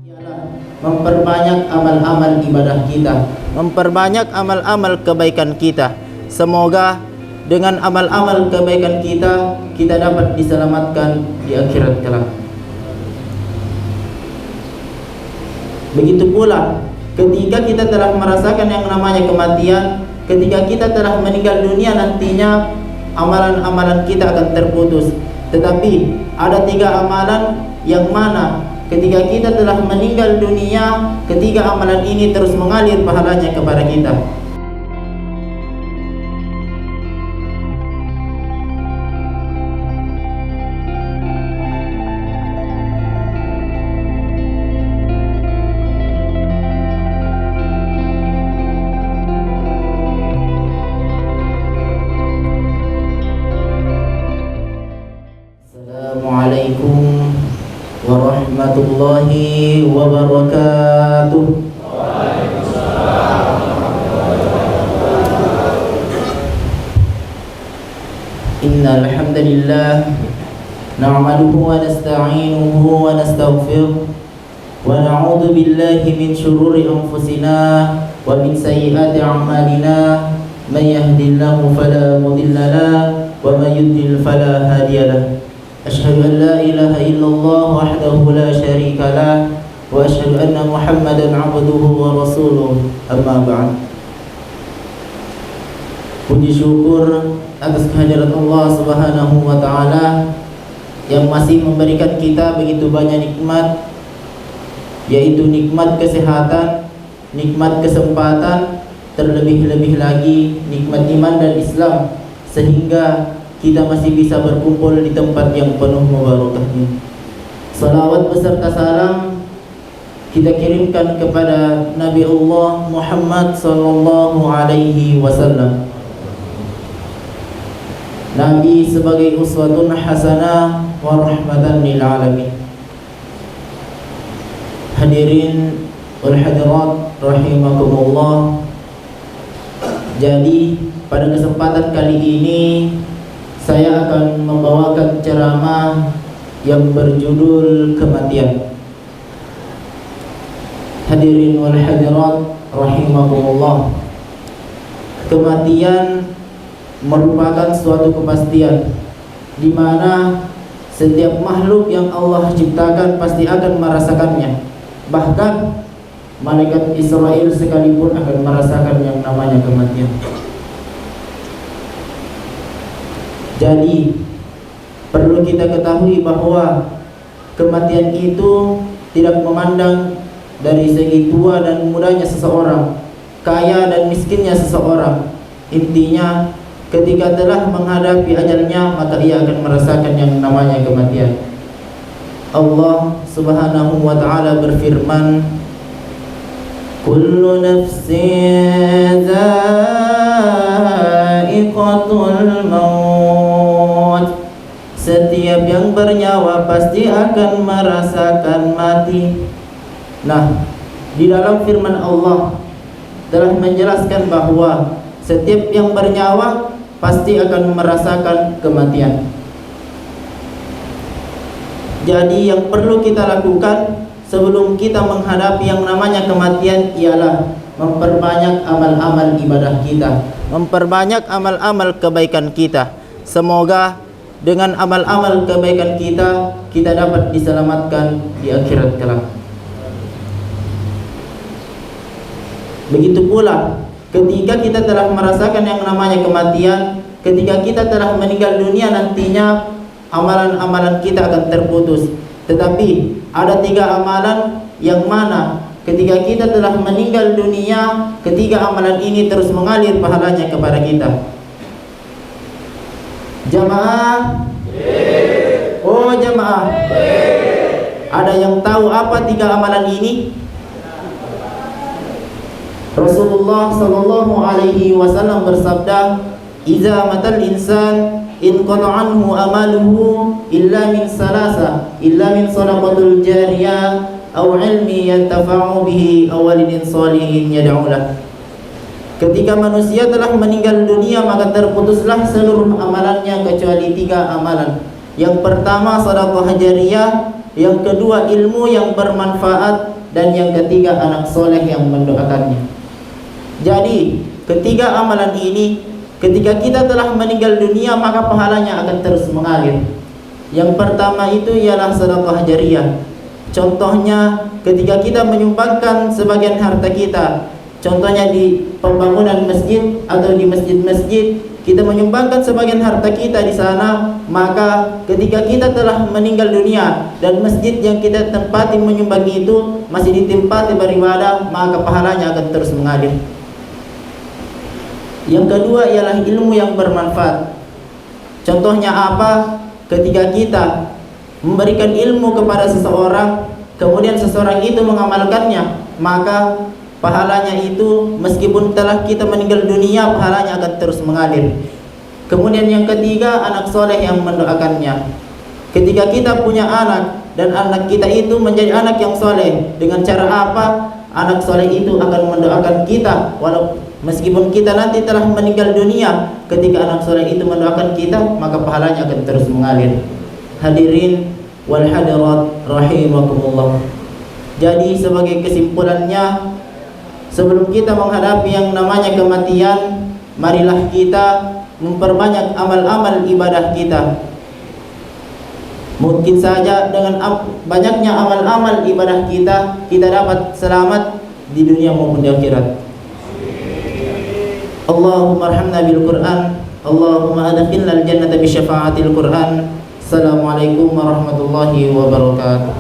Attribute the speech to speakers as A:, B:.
A: Ialah memperbanyak amal-amal ibadah kita, memperbanyak amal-amal kebaikan kita. Semoga dengan amal-amal kebaikan kita, kita dapat diselamatkan di akhirat kelak. Begitu pula ketika kita telah merasakan yang namanya kematian, ketika kita telah meninggal dunia, nantinya amalan-amalan kita akan terputus. Tetapi ada 3 amalan yang mana ketika kita telah meninggal dunia, ketiga amalan ini terus mengalir pahalanya kepada kita. Assalamualaikum warahmatullahi wabarakatuh. Innal hamdalillah na'maduhu wa nasta'inuhu wa nastaghfiruh wa na'udzu billahi min shururi anfusina wa min sayyiati a'malina. May yahdihillahu fala mudilla lahu wa may yudlil fala hadiya lahu. أشهد أن لا إله إلا الله وحده لا شريك له وأشهد أن محمدا عبده ورسوله أما بعد. Puji syukur atas kehadirat Allah Subhanahu wa Ta'ala yang masih memberikan kita begitu banyak nikmat, yaitu nikmat kesehatan, nikmat kesempatan, terlebih-lebih lagi nikmat iman dan Islam, sehingga kita masih bisa berkumpul di tempat yang penuh mubarakahnya. Salawat beserta salam kita kirimkan kepada Nabi Allah Muhammad sallallahu alaihi wasallam. Nabi sebagai uswatun hasanah wa rahmatan lil alamin. Hadirin wal hadirat rahimakumullah. Jadi pada kesempatan kali ini saya akan membawakan ceramah yang berjudul kematian. Hadirin wal hadirat rahimakumullah. Kematian merupakan suatu kepastian di mana setiap makhluk yang Allah ciptakan pasti akan merasakannya. Bahkan malaikat Israel sekalipun akan merasakan yang namanya kematian. Jadi perlu kita ketahui bahwa kematian itu tidak memandang dari segi tua dan mudanya seseorang, kaya dan miskinnya seseorang. Intinya ketika telah menghadapi ajalnya, maka ia akan merasakan yang namanya kematian. Allah Subhanahu wa Ta'ala berfirman, kullu nafsin dha'iqatul maut. Setiap yang bernyawa pasti akan merasakan mati. Nah, di dalam firman Allah telah menjelaskan bahwa setiap yang bernyawa pasti akan merasakan kematian. Jadi yang perlu kita lakukan sebelum kita menghadapi yang namanya kematian ialah memperbanyak amal-amal ibadah kita, memperbanyak amal-amal kebaikan kita. Semoga dengan amal-amal kebaikan kita, kita dapat diselamatkan di akhirat kelak. Begitu pula ketika kita telah merasakan yang namanya kematian, ketika kita telah meninggal dunia, nantinya amalan-amalan kita akan terputus. Tetapi ada 3 amalan yang mana ketika kita telah meninggal dunia, ketiga amalan ini terus mengalir pahalanya kepada kita. Jamaah? Oh jamaah. Ada yang tahu apa 3 amalan ini? Rasulullah sallallahu alaihi wasallam bersabda, "Iza matal insan inqata anhu amaluhu illa min salasa, illa min sadaqatul jariyah aw ilmi yantafa'u bihi aw walidin shalihin yad'u lahu." Ketika manusia telah meninggal dunia, maka terputuslah seluruh amalannya kecuali 3 amalan. Yang pertama sedekah jariyah, yang kedua ilmu yang bermanfaat, dan yang ketiga anak soleh yang mendoakannya. Jadi ketiga amalan ini ketika kita telah meninggal dunia maka pahalanya akan terus mengalir. Yang pertama itu ialah sedekah jariyah. Contohnya ketika kita menyumbangkan sebagian harta kita, contohnya di pembangunan masjid atau di masjid-masjid, kita menyumbangkan sebagian harta kita di sana, maka ketika kita telah meninggal dunia dan masjid yang kita tempati menyumbangi itu masih ditempati beribadah, maka pahalanya akan terus mengalir. Yang kedua ialah ilmu yang bermanfaat. Contohnya apa? Ketika kita memberikan ilmu kepada seseorang, kemudian seseorang itu mengamalkannya, maka pahalanya itu meskipun telah kita meninggal dunia, pahalanya akan terus mengalir. Kemudian yang ketiga, anak soleh yang mendoakannya. Ketika kita punya anak dan anak kita itu menjadi anak yang soleh, dengan cara apa? Anak soleh itu akan mendoakan kita, walau meskipun kita nanti telah meninggal dunia, ketika anak soleh itu mendoakan kita, maka pahalanya akan terus mengalir. Hadirin wal hadirat rahimakumullah. Jadi sebagai kesimpulannya, sebelum kita menghadapi yang namanya kematian, marilah kita memperbanyak amal-amal ibadah kita. Mungkin saja dengan banyaknya amal-amal ibadah kita, kita dapat selamat di dunia maupun di akhirat. Allahumma arhamna bil Qur'an, Allahumma adkhilna al jannata bi syafa'atil Qur'an. Assalamualaikum warahmatullahi wabarakatuh.